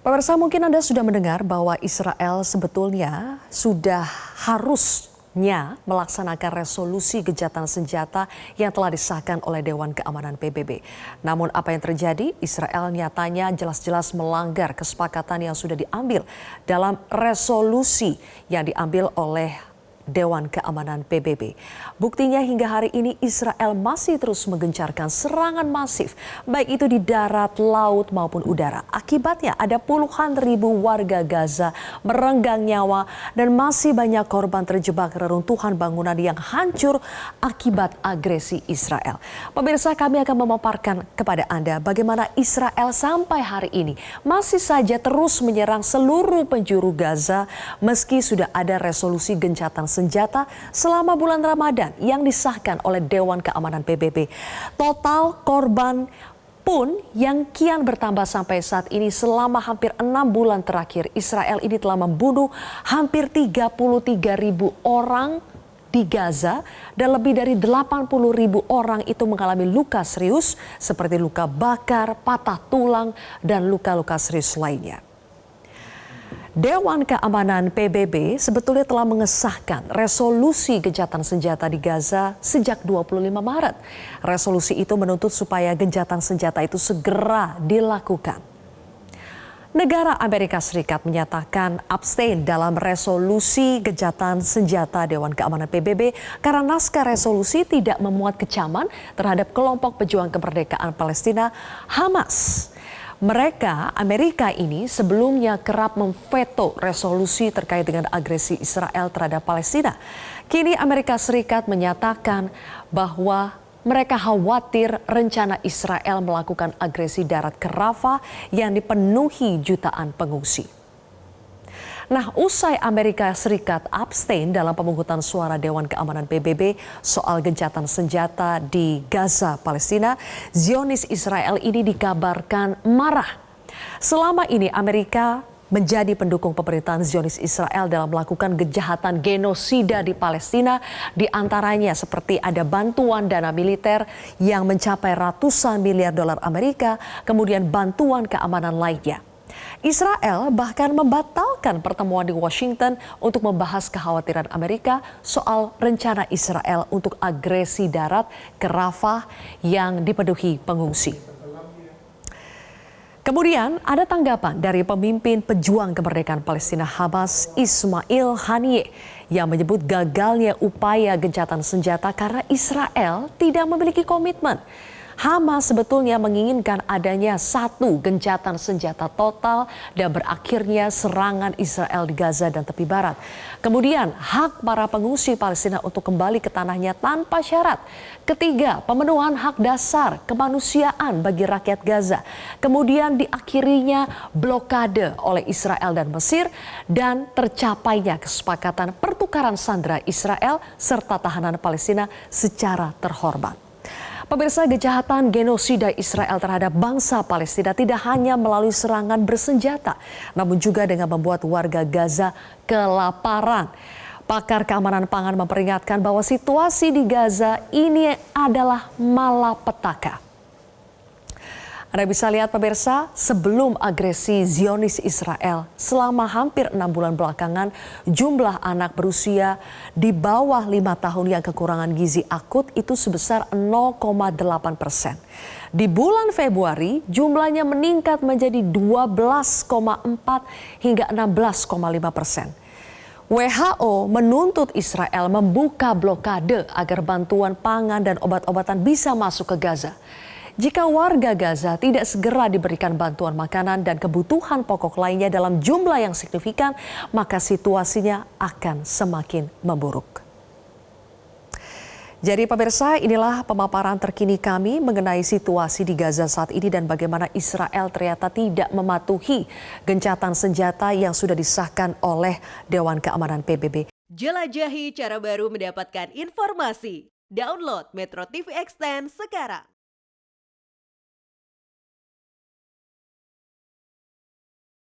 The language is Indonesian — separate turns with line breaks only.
Pemirsa, mungkin Anda sudah mendengar bahwa Israel sebetulnya sudah harusnya melaksanakan resolusi gencatan senjata yang telah disahkan oleh Dewan Keamanan PBB. Namun apa yang terjadi? Israel nyatanya jelas-jelas melanggar kesepakatan yang sudah diambil dalam resolusi yang diambil oleh Dewan Keamanan PBB. Buktinya hingga hari ini Israel masih terus menggencarkan serangan masif, baik itu di darat, laut maupun udara. Akibatnya ada puluhan ribu warga Gaza merenggang nyawa dan masih banyak korban terjebak reruntuhan bangunan yang hancur akibat agresi Israel. Pemirsa, kami akan memaparkan kepada Anda bagaimana Israel sampai hari ini masih saja terus menyerang seluruh penjuru Gaza meski sudah ada resolusi gencatan senjata selama bulan Ramadan yang disahkan oleh Dewan Keamanan PBB. Total korban pun yang kian bertambah sampai saat ini. Selama hampir 6 bulan terakhir, Israel ini telah membunuh hampir 33.000 orang di Gaza dan lebih dari 80.000 orang itu mengalami luka serius seperti luka bakar, patah tulang, dan luka-luka serius lainnya. Dewan Keamanan PBB sebetulnya telah mengesahkan resolusi gencatan senjata di Gaza sejak 25 Maret. Resolusi itu menuntut supaya gencatan senjata itu segera dilakukan. Negara Amerika Serikat menyatakan abstain dalam resolusi gencatan senjata Dewan Keamanan PBB karena naskah resolusi tidak memuat kecaman terhadap kelompok pejuang kemerdekaan Palestina, Hamas. Amerika ini sebelumnya kerap memveto resolusi terkait dengan agresi Israel terhadap Palestina. Kini Amerika Serikat menyatakan bahwa mereka khawatir rencana Israel melakukan agresi darat ke Rafah yang dipenuhi jutaan pengungsi. Nah, usai Amerika Serikat abstain dalam pemungutan suara Dewan Keamanan PBB soal gencatan senjata di Gaza, Palestina, Zionis Israel ini dikabarkan marah. Selama ini Amerika menjadi pendukung pemerintahan Zionis Israel dalam melakukan kejahatan genosida di Palestina, di antaranya seperti ada bantuan dana militer yang mencapai ratusan miliar dolar Amerika, kemudian bantuan keamanan lainnya. Israel bahkan membatalkan pertemuan di Washington untuk membahas kekhawatiran Amerika soal rencana Israel untuk agresi darat ke Rafah yang dipenuhi pengungsi. Kemudian ada tanggapan dari pemimpin pejuang kemerdekaan Palestina Hamas, Ismail Haniyeh, yang menyebut gagalnya upaya gencatan senjata karena Israel tidak memiliki komitmen. Hamas sebetulnya menginginkan adanya satu gencatan senjata total dan berakhirnya serangan Israel di Gaza dan tepi barat. Kemudian hak para pengungsi Palestina untuk kembali ke tanahnya tanpa syarat. Ketiga, pemenuhan hak dasar kemanusiaan bagi rakyat Gaza. Kemudian diakhirinya blokade oleh Israel dan Mesir dan tercapainya kesepakatan pertukaran sandera Israel serta tahanan Palestina secara terhormat. Pemirsa, kejahatan genosida Israel terhadap bangsa Palestina tidak hanya melalui serangan bersenjata, namun juga dengan membuat warga Gaza kelaparan. Pakar keamanan pangan memperingatkan bahwa situasi di Gaza ini adalah malapetaka. Anda bisa lihat pemirsa, sebelum agresi Zionis Israel, selama hampir 6 bulan belakangan, jumlah anak berusia di bawah 5 tahun yang kekurangan gizi akut itu sebesar 0,8%. Di bulan Februari, jumlahnya meningkat menjadi 12,4 hingga 16,5%. WHO menuntut Israel membuka blokade agar bantuan pangan dan obat-obatan bisa masuk ke Gaza. Jika warga Gaza tidak segera diberikan bantuan makanan dan kebutuhan pokok lainnya dalam jumlah yang signifikan, maka situasinya akan semakin memburuk. Jadi pemirsa, inilah pemaparan terkini kami mengenai situasi di Gaza saat ini dan bagaimana Israel ternyata tidak mematuhi gencatan senjata yang sudah disahkan oleh Dewan Keamanan PBB.
Jelajahi cara baru mendapatkan informasi. Download Metro TV Extend sekarang.